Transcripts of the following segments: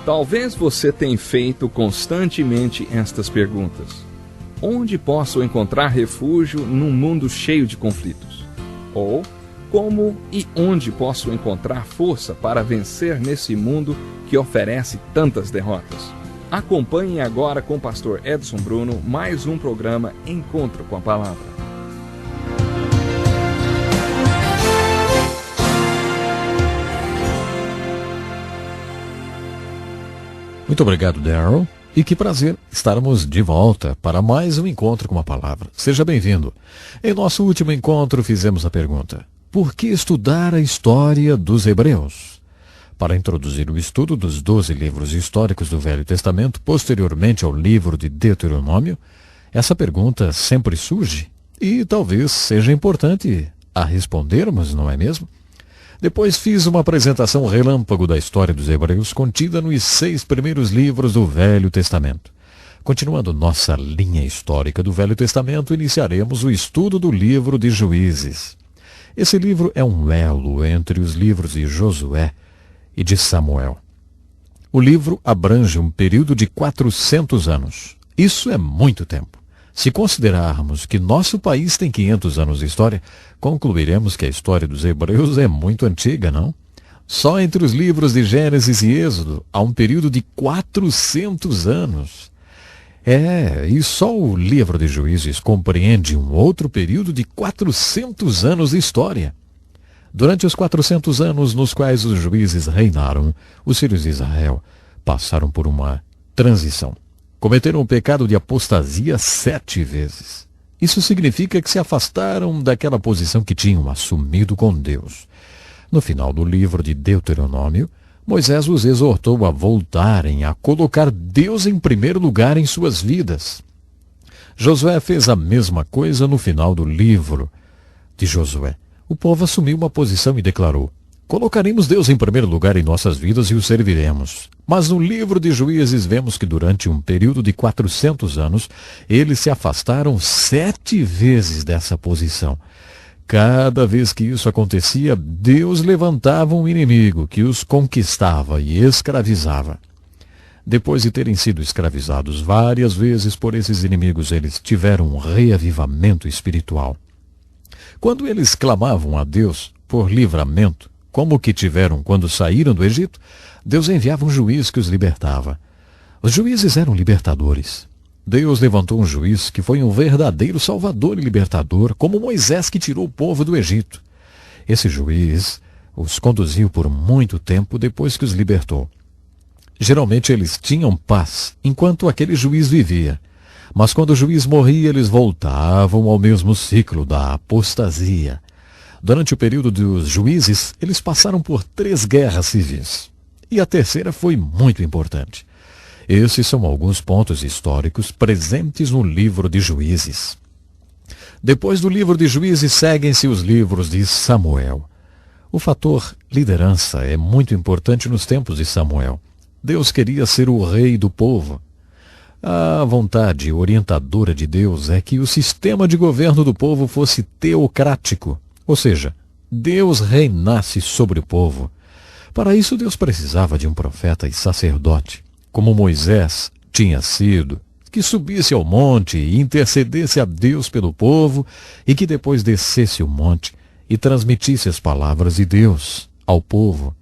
Talvez você tenha feito constantemente estas perguntas. Onde posso encontrar refúgio num mundo cheio de conflitos? Ou, como e onde posso encontrar força para vencer nesse mundo que oferece tantas derrotas? Acompanhe agora com o pastor Edson Bruno mais um programa Encontro com a Palavra. Muito obrigado, Darryl. E que prazer estarmos de volta para mais um Encontro com a Palavra. Seja bem-vindo. Em nosso último encontro fizemos a pergunta: por que estudar a história dos Hebreus? Para introduzir o estudo dos 12 livros históricos do Velho Testamento, posteriormente ao livro de Deuteronômio, essa pergunta sempre surge e talvez seja importante a respondermos, não é mesmo? Depois fiz uma apresentação relâmpago da história dos Hebreus contida nos 6 primeiros livros do Velho Testamento. Continuando nossa linha histórica do Velho Testamento, iniciaremos o estudo do livro de Juízes. Esse livro é um elo entre os livros de Josué e de Samuel. O livro abrange um período de 400 anos. Isso é muito tempo. Se considerarmos que nosso país tem 500 anos de história, concluiremos que a história dos Hebreus é muito antiga, não? Só entre os livros de Gênesis e Êxodo há um período de 400 anos. E só o livro de Juízes compreende um outro período de 400 anos de história. Durante os 400 anos nos quais os juízes reinaram, os filhos de Israel passaram por uma transição. Cometeram o pecado de apostasia 7 vezes. Isso significa que se afastaram daquela posição que tinham assumido com Deus. No final do livro de Deuteronômio, Moisés os exortou a voltarem a colocar Deus em primeiro lugar em suas vidas. Josué fez a mesma coisa no final do livro de Josué. O povo assumiu uma posição e declarou: colocaremos Deus em primeiro lugar em nossas vidas e o serviremos. Mas no livro de Juízes vemos que durante um período de 400 anos, eles se afastaram 7 vezes dessa posição. Cada vez que isso acontecia, Deus levantava um inimigo que os conquistava e escravizava. Depois de terem sido escravizados várias vezes por esses inimigos, eles tiveram um reavivamento espiritual. Quando eles clamavam a Deus por livramento, como o que tiveram quando saíram do Egito, Deus enviava um juiz que os libertava. Os juízes eram libertadores. Deus levantou um juiz que foi um verdadeiro salvador e libertador, como Moisés que tirou o povo do Egito. Esse juiz os conduziu por muito tempo depois que os libertou. Geralmente eles tinham paz enquanto aquele juiz vivia. Mas quando o juiz morria, eles voltavam ao mesmo ciclo da apostasia. Durante o período dos juízes, eles passaram por 3 guerras civis. E a terceira foi muito importante. Esses são alguns pontos históricos presentes no livro de Juízes. Depois do livro de Juízes, seguem-se os livros de Samuel. O fator liderança é muito importante nos tempos de Samuel. Deus queria ser o rei do povo. A vontade orientadora de Deus é que o sistema de governo do povo fosse teocrático. Ou seja, Deus reinasse sobre o povo. Para isso, Deus precisava de um profeta e sacerdote, como Moisés tinha sido, que subisse ao monte e intercedesse a Deus pelo povo e que depois descesse o monte e transmitisse as palavras de Deus ao povo.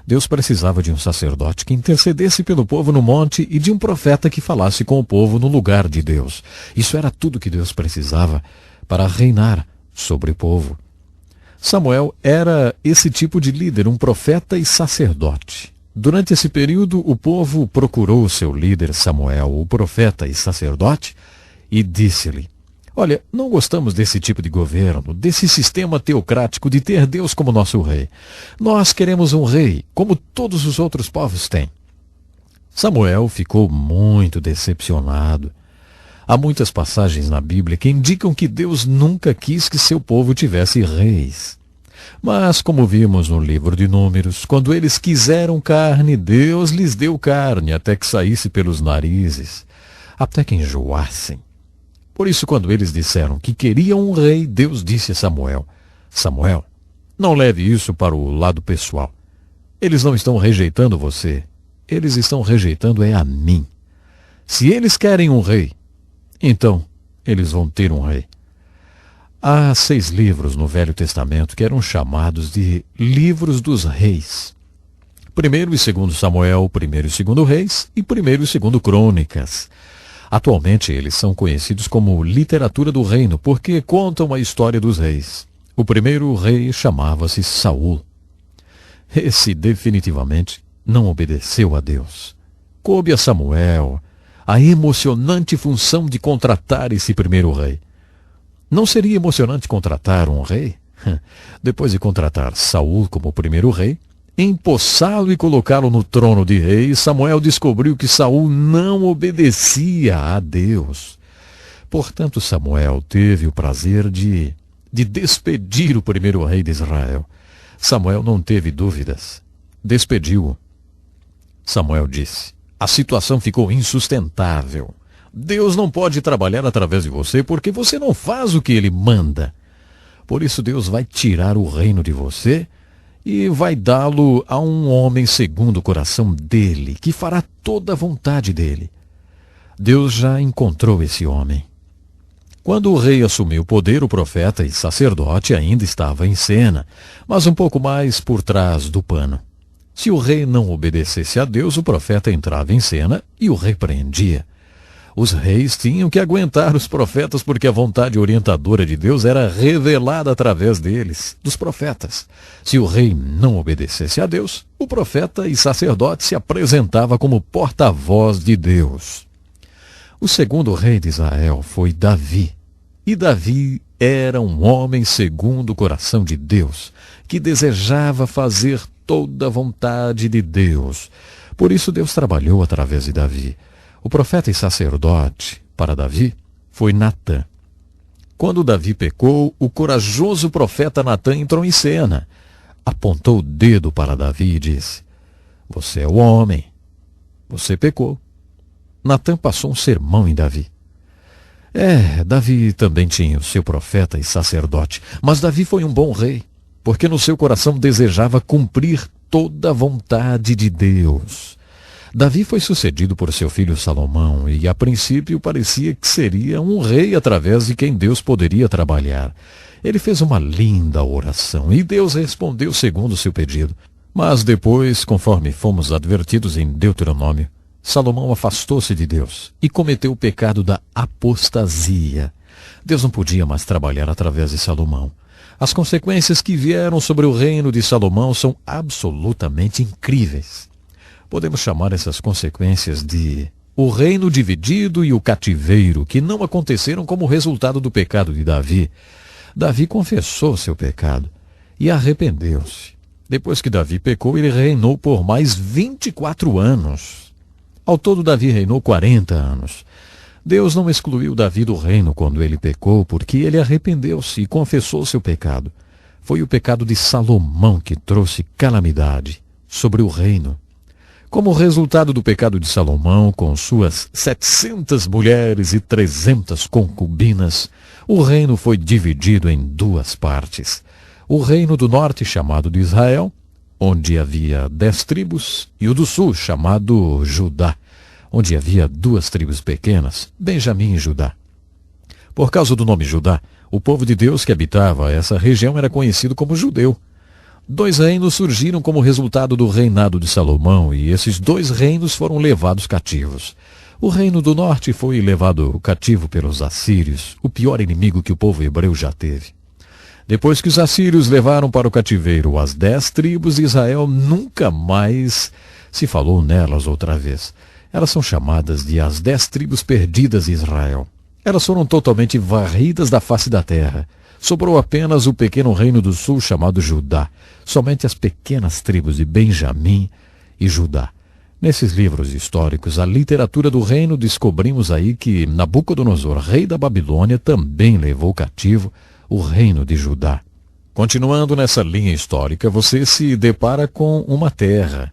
Deus precisava de um sacerdote que intercedesse pelo povo no monte e de um profeta que falasse com o povo no lugar de Deus. Isso era tudo que Deus precisava para reinar sobre o povo. Samuel era esse tipo de líder, um profeta e sacerdote. Durante esse período, o povo procurou seu líder Samuel, o profeta e sacerdote, e disse-lhe: olha, não gostamos desse tipo de governo, desse sistema teocrático de ter Deus como nosso rei. Nós queremos um rei, como todos os outros povos têm. Samuel ficou muito decepcionado. Há muitas passagens na Bíblia que indicam que Deus nunca quis que seu povo tivesse reis. Mas, como vimos no livro de Números, quando eles quiseram carne, Deus lhes deu carne até que saísse pelos narizes, até que enjoassem. Por isso, quando eles disseram que queriam um rei, Deus disse a Samuel: Samuel, não leve isso para o lado pessoal. Eles não estão rejeitando você. eles estão rejeitando é a mim. Se eles querem um rei, então eles vão ter um rei. Há 6 livros no Velho Testamento que eram chamados de livros dos reis. 1º e 2º Samuel, 1º e 2º Reis e 1º e 2º Crônicas. Atualmente eles são conhecidos como literatura do reino porque contam a história dos reis. O primeiro rei chamava-se Saul. Esse definitivamente não obedeceu a Deus. Coube a Samuel a emocionante função de contratar esse primeiro rei. Não seria emocionante contratar um rei? Depois de contratar Saul como primeiro rei, empossá-lo e colocá-lo no trono de rei, Samuel descobriu que Saul não obedecia a Deus. Portanto, Samuel teve o prazer de despedir o primeiro rei de Israel. Samuel não teve dúvidas. Despediu-o. Samuel disse: a situação ficou insustentável. Deus não pode trabalhar através de você porque você não faz o que ele manda. Por isso Deus vai tirar o reino de você e vai dá-lo a um homem segundo o coração dele, que fará toda a vontade dele. Deus já encontrou esse homem. Quando o rei assumiu o poder, o profeta e sacerdote ainda estava em cena, mas um pouco mais por trás do pano. Se o rei não obedecesse a Deus, o profeta entrava em cena e o repreendia. Os reis tinham que aguentar os profetas porque a vontade orientadora de Deus era revelada através deles, dos profetas. Se o rei não obedecesse a Deus, o profeta e sacerdote se apresentava como porta-voz de Deus. O segundo rei de Israel foi Davi. E Davi era um homem segundo o coração de Deus, que desejava fazer toda a vontade de Deus. Por isso Deus trabalhou através de Davi. O profeta e sacerdote para Davi foi Natã. Quando Davi pecou, o corajoso profeta Natã entrou em cena. Apontou o dedo para Davi e disse: você é o homem. Você pecou. Natã passou um sermão em Davi. Davi também tinha o seu profeta e sacerdote, mas Davi foi um bom rei, porque no seu coração desejava cumprir toda a vontade de Deus. Davi foi sucedido por seu filho Salomão e, a princípio, parecia que seria um rei através de quem Deus poderia trabalhar. Ele fez uma linda oração e Deus respondeu segundo o seu pedido. Mas depois, conforme fomos advertidos em Deuteronômio, Salomão afastou-se de Deus e cometeu o pecado da apostasia. Deus não podia mais trabalhar através de Salomão. As consequências que vieram sobre o reino de Salomão são absolutamente incríveis. Podemos chamar essas consequências de o reino dividido e o cativeiro, que não aconteceram como resultado do pecado de Davi. Davi confessou seu pecado e arrependeu-se. Depois que Davi pecou, ele reinou por mais 24 anos. Ao todo, Davi reinou 40 anos. Deus não excluiu Davi do reino quando ele pecou, porque ele arrependeu-se e confessou seu pecado. Foi o pecado de Salomão que trouxe calamidade sobre o reino. Como resultado do pecado de Salomão, com suas 700 mulheres e 300 concubinas, o reino foi dividido em 2 partes. O reino do norte, chamado de Israel, onde havia 10 tribos, e o do sul, chamado Judá, onde havia 2 tribos pequenas, Benjamim e Judá. Por causa do nome Judá, o povo de Deus que habitava essa região era conhecido como judeu. 2 reinos surgiram como resultado do reinado de Salomão, e esses 2 reinos foram levados cativos. O reino do norte foi levado cativo pelos assírios, o pior inimigo que o povo hebreu já teve. Depois que os assírios levaram para o cativeiro as 10 tribos de Israel, nunca mais se falou nelas outra vez. Elas são chamadas de as 10 tribos perdidas de Israel. Elas foram totalmente varridas da face da terra. Sobrou apenas o pequeno reino do sul chamado Judá, somente as pequenas tribos de Benjamim e Judá. Nesses livros históricos, a literatura do reino, descobrimos aí que Nabucodonosor, rei da Babilônia, também levou cativo o reino de Judá. Continuando nessa linha histórica, você se depara com uma terra,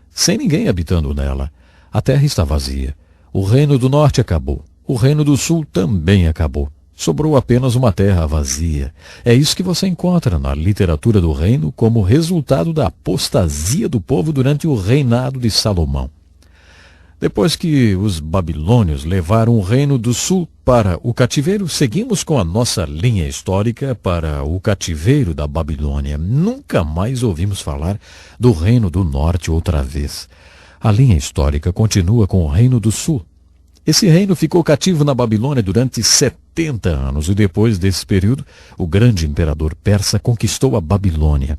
sem ninguém habitando nela. A terra está vazia. O reino do norte acabou. O reino do sul também acabou. Sobrou apenas uma terra vazia. É isso que você encontra na literatura do reino como resultado da apostasia do povo durante o reinado de Salomão. Depois que os babilônios levaram o Reino do Sul para o cativeiro, seguimos com a nossa linha histórica para o cativeiro da Babilônia. Nunca mais ouvimos falar do Reino do Norte outra vez. A linha histórica continua com o Reino do Sul. Esse reino ficou cativo na Babilônia durante 70 anos e depois desse período, o grande imperador persa conquistou a Babilônia.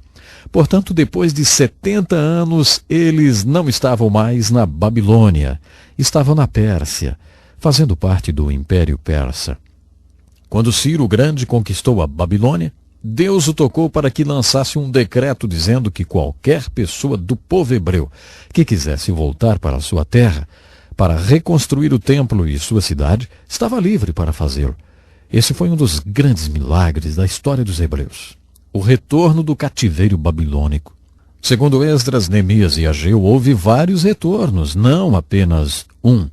Portanto, depois de 70 anos, eles não estavam mais na Babilônia, estavam na Pérsia, fazendo parte do Império Persa. Quando Ciro o Grande conquistou a Babilônia, Deus o tocou para que lançasse um decreto dizendo que qualquer pessoa do povo hebreu que quisesse voltar para a sua terra, para reconstruir o templo e sua cidade, estava livre para fazê-lo. Esse foi um dos grandes milagres da história dos hebreus. O retorno do cativeiro babilônico. Segundo Esdras, Neemias e Ageu, houve vários retornos, não apenas um.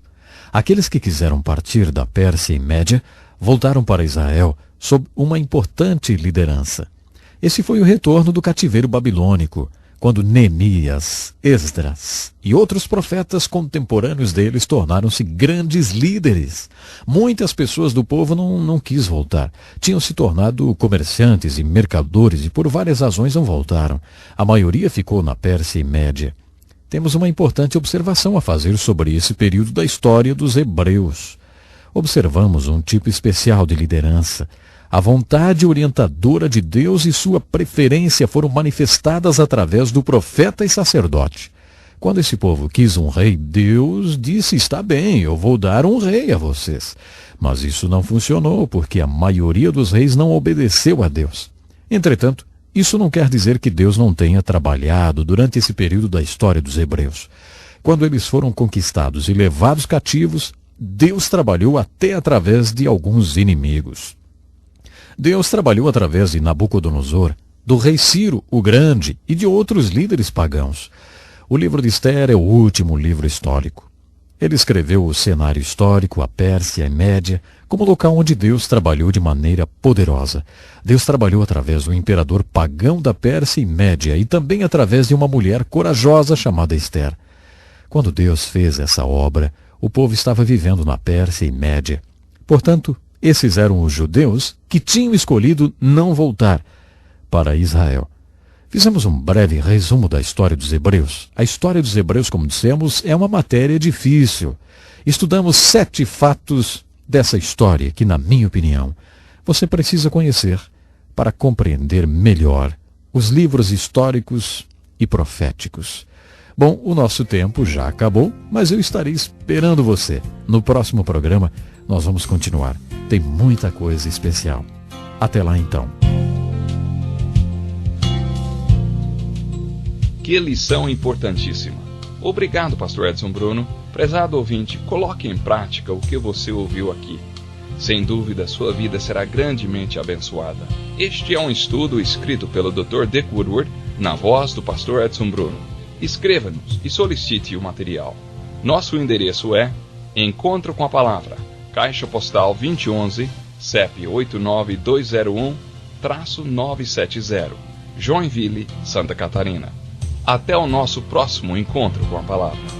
Aqueles que quiseram partir da Pérsia e Média voltaram para Israel sob uma importante liderança. Esse foi o retorno do cativeiro babilônico, quando Neemias, Esdras e outros profetas contemporâneos deles tornaram-se grandes líderes. Muitas pessoas do povo não quis voltar. Tinham se tornado comerciantes e mercadores e por várias razões não voltaram. A maioria ficou na Pérsia e Média. Temos uma importante observação a fazer sobre esse período da história dos hebreus. Observamos um tipo especial de liderança. A vontade orientadora de Deus e sua preferência foram manifestadas através do profeta e sacerdote. Quando esse povo quis um rei, Deus disse: está bem, eu vou dar um rei a vocês. Mas isso não funcionou, porque a maioria dos reis não obedeceu a Deus. Entretanto, isso não quer dizer que Deus não tenha trabalhado durante esse período da história dos hebreus. Quando eles foram conquistados e levados cativos, Deus trabalhou até através de alguns inimigos. Deus trabalhou através de Nabucodonosor, do rei Ciro o Grande e de outros líderes pagãos. O livro de Esther é o último livro histórico. Ele escreveu o cenário histórico, a Pérsia e Média, como local onde Deus trabalhou de maneira poderosa. Deus trabalhou através do imperador pagão da Pérsia e Média e também através de uma mulher corajosa chamada Esther. Quando Deus fez essa obra, o povo estava vivendo na Pérsia e Média. Portanto, esses eram os judeus que tinham escolhido não voltar para Israel. Fizemos um breve resumo da história dos hebreus. A história dos hebreus, como dissemos, é uma matéria difícil. Estudamos 7 fatos dessa história que, na minha opinião, você precisa conhecer para compreender melhor os livros históricos e proféticos. Bom, o nosso tempo já acabou, mas eu estarei esperando você. No próximo programa, nós vamos continuar. Tem muita coisa especial. Até lá, então. Que lição importantíssima. Obrigado, pastor Edson Bruno. Prezado ouvinte, coloque em prática o que você ouviu aqui. Sem dúvida, sua vida será grandemente abençoada. Este é um estudo escrito pelo Dr. Dick Woodward, na voz do pastor Edson Bruno. Escreva-nos e solicite o material. Nosso endereço é Encontro com a Palavra, Caixa Postal 2011, CEP 89201-970, Joinville, Santa Catarina. Até o nosso próximo encontro com a Palavra.